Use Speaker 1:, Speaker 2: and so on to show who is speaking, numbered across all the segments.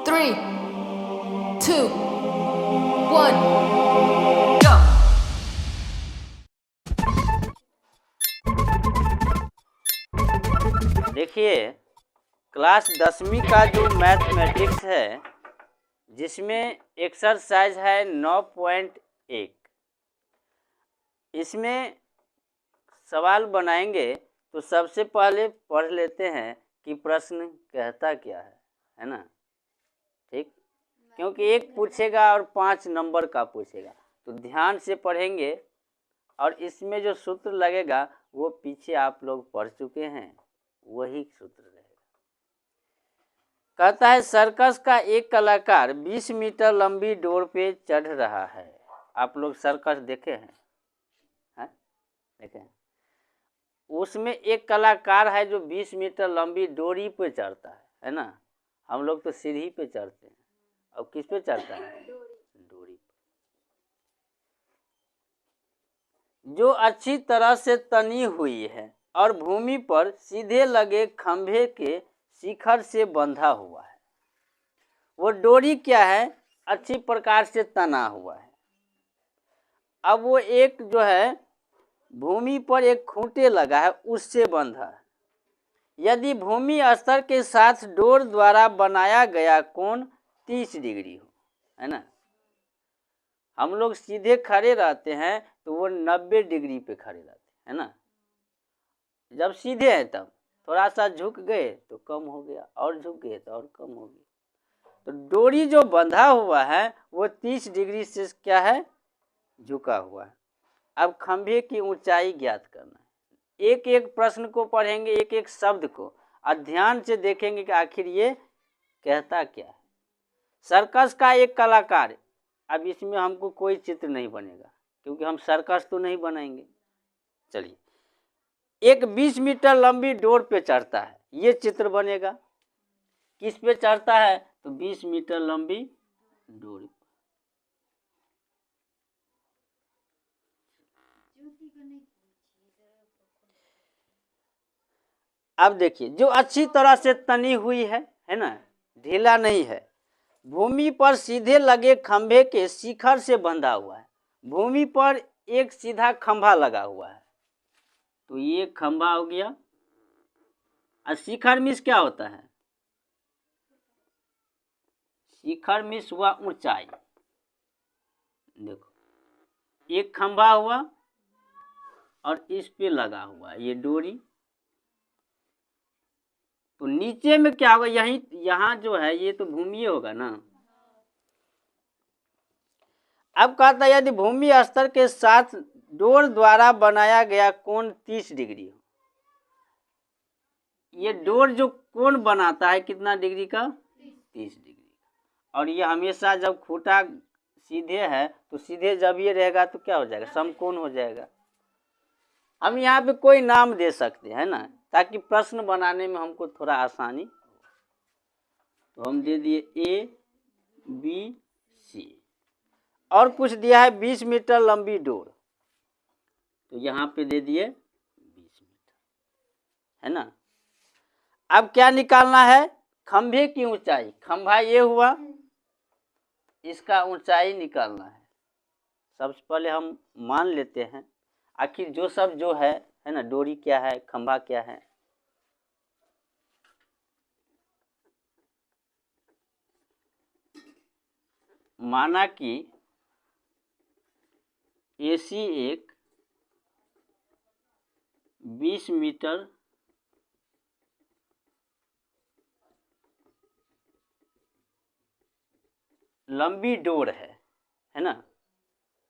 Speaker 1: 3, 2, 1, go!
Speaker 2: देखिए, class 10वीं का जो मैथमेटिक्स है जिसमें एक्सरसाइज है 9.1, इसमें सवाल बनाएंगे तो सबसे पहले पढ़ लेते हैं कि प्रश्न कहता क्या है ना। ठीक, क्योंकि एक पूछेगा और 5 नंबर का पूछेगा, तो ध्यान से पढ़ेंगे और इसमें जो सूत्र लगेगा वो पीछे आप लोग पढ़ चुके हैं, वही सूत्र रहेगा। कहता है सर्कस का एक कलाकार 20 मीटर लंबी डोर पे चढ़ रहा है। आप लोग सर्कस देखे हैं? देखे हैं? उसमें एक कलाकार है जो 20 मीटर लंबी डोरी पे चढ़ता है ना। हम लोग तो सीढ़ी पे चढ़ते हैं, और किस पे चढ़ता है? डोरी पे, जो अच्छी तरह से तनी हुई है और भूमि पर सीधे लगे खंभे के शिखर से बंधा हुआ है। वो डोरी क्या है? अच्छी प्रकार से तना हुआ है। अब वो एक जो है भूमि पर एक खूंटे लगा है, उससे बंधा है। यदि भूमि स्तर के साथ डोर द्वारा बनाया गया कोण 30 डिग्री हो, है ना। हम लोग सीधे खड़े रहते हैं तो वो 90 डिग्री पे खड़े रहते हैं, है ना। जब सीधे हैं तब थोड़ा सा झुक गए तो कम हो गया, और झुक गए तो और कम हो गया। तो डोरी जो बंधा हुआ है वो 30 डिग्री से क्या है? झुका हुआ है। अब खंभे की ऊंचाई ज्ञात करना है। एक एक प्रश्न को पढ़ेंगे, एक एक शब्द को, और ध्यान से देखेंगे कि आखिर ये कहता क्या है। सर्कस का एक कलाकार, अब इसमें हमको कोई चित्र नहीं बनेगा क्योंकि हम सर्कस तो नहीं बनाएंगे। चलिए, एक 20 मीटर लंबी डोर पे चढ़ता है, ये चित्र बनेगा। किस पे चढ़ता है? तो 20 मीटर लंबी डोरी पे। अब देखिए, जो अच्छी तरह से तनी हुई है ना, ढीला नहीं है, भूमि पर सीधे लगे खंभे के शिखर से बंधा हुआ है। भूमि पर एक सीधा खंभा लगा हुआ है, तो ये खंभा हो गया। और शिखर मीन्स क्या होता है? शिखर मीन्स हुआ ऊंचाई। देखो, एक खंभा हुआ और इस पे लगा हुआ ये डोरी। तो नीचे में क्या होगा? यहीं यहाँ जो है ये तो भूमि होगा ना। अब कहता है यदि भूमि स्तर के साथ डोर द्वारा बनाया गया कोण 30 डिग्री हो। ये डोर जो कोण बनाता है कितना डिग्री का? 30 डिग्री। और ये हमेशा जब खूंटा सीधे है तो सीधे जब ये रहेगा तो क्या हो जाएगा? समकोण हो जाएगा। हम यहाँ पे कोई नाम दे सकते हैं ना, ताकि प्रश्न बनाने में हमको थोड़ा आसानी। तो हम दे दिए A B C, और कुछ दिया है 20 मीटर लंबी डोर, तो यहाँ पे दे दिए 20 मीटर, है ना। अब क्या निकालना है? खंभे की ऊंचाई। खंभा ये हुआ, इसका ऊंचाई निकालना है। सबसे पहले हम मान लेते हैं आखिर जो सब जो है ना, डोरी क्या है, खंभा क्या है। माना कि AC एक 20 मीटर लंबी डोर है ना।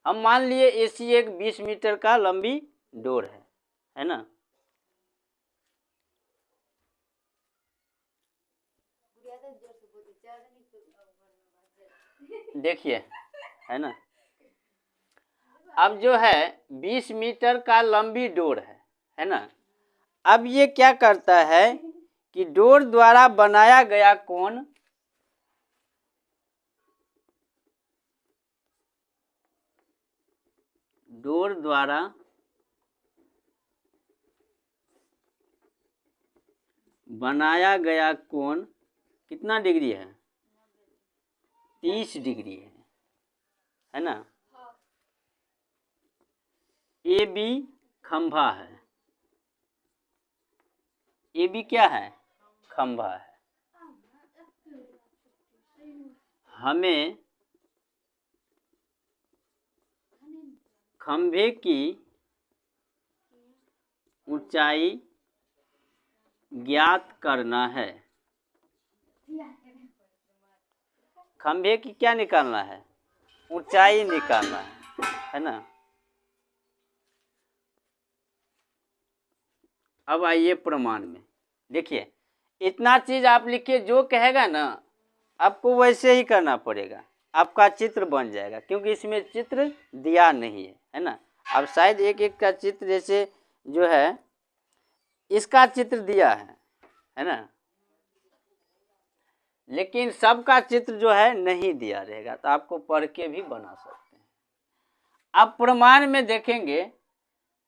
Speaker 2: हम मान लिए AC एक 20 मीटर का लंबी डोर है ना। देखिए, है ना। अब जो है 20 मीटर का लंबी डोर है ना। अब ये क्या करता है कि डोर द्वारा बनाया गया कोण डोर द्वारा बनाया गया कोण कितना डिग्री है? 30 डिग्री है ना। ए बी खंभा है, ए बी क्या है, खंभा है। हमें खंभे की ऊंचाई ज्ञात करना है। खंभे की क्या निकालना है, ऊंचाई निकालना है ना। अब आइए प्रमाण में, देखिए इतना चीज आप लिखिए, जो कहेगा ना आपको वैसे ही करना पड़ेगा, आपका चित्र बन जाएगा, क्योंकि इसमें चित्र दिया नहीं है ना। अब शायद एक एक का चित्र, जैसे जो है इसका चित्र दिया है ना, लेकिन सबका चित्र जो है नहीं दिया रहेगा, तो आपको पढ़ के भी बना सकते हैं। अब प्रमाण में देखेंगे,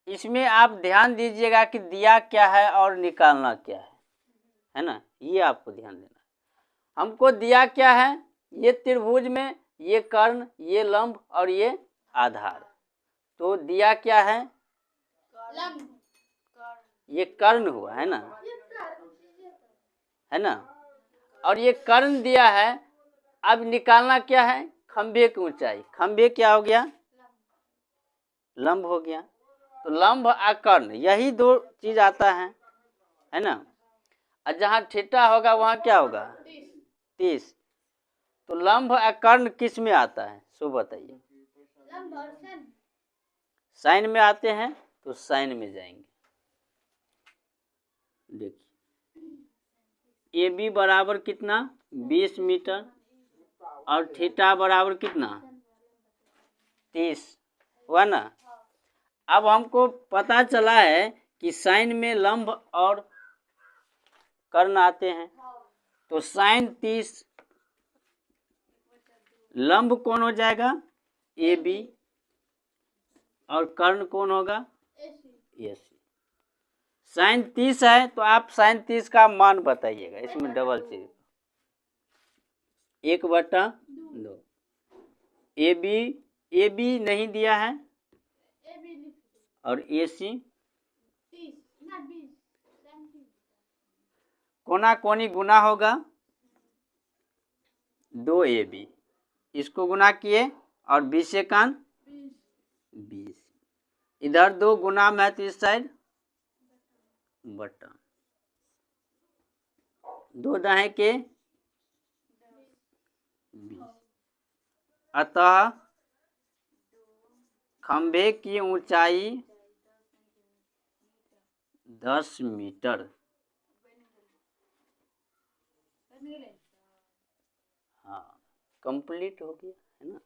Speaker 2: इसमें आप ध्यान दीजिएगा कि दिया क्या है और निकालना क्या है ना, ये आपको ध्यान देना। हमको दिया क्या है, ये त्रिभुज में ये कर्ण, ये लंब और ये आधार। तो दिया क्या है, ये कर्ण हुआ है ना, और ये कर्ण दिया है। अब निकालना क्या है, खंभे की ऊंचाई। खंभे क्या हो गया, लंब हो गया। तो लंब और कर्ण, यही दो चीज आता है ना। और जहाँ थीटा होगा वहाँ क्या होगा, 30। तो लंब और कर्ण किस में आता है, सो बताइए। साइन में आते हैं, तो साइन में जाएंगे। देखिए ए बी बराबर कितना, 20 मीटर, और थीटा बराबर कितना, 30 हुआ ना। अब हमको पता चला है कि साइन में लंब और कर्ण आते हैं, तो साइन 30, लंब कौन हो जाएगा, ए बी, और कर्ण कौन होगा, ए सी। साइन 30 है, तो आप साइन 30 का मान बताइएगा, इसमें डबल चीज 1/2। ए बी नहीं दिया है, और ए सी कोना कोनी गुना होगा, 2AB, इसको गुना किए और 20 से 20, इधर 2 गुना में है तो इस साइड बटा, 2 दाएं के 20। अतः खंभे की ऊंचाई 10 मीटर। हाँ, कंप्लीट हो गया है ना।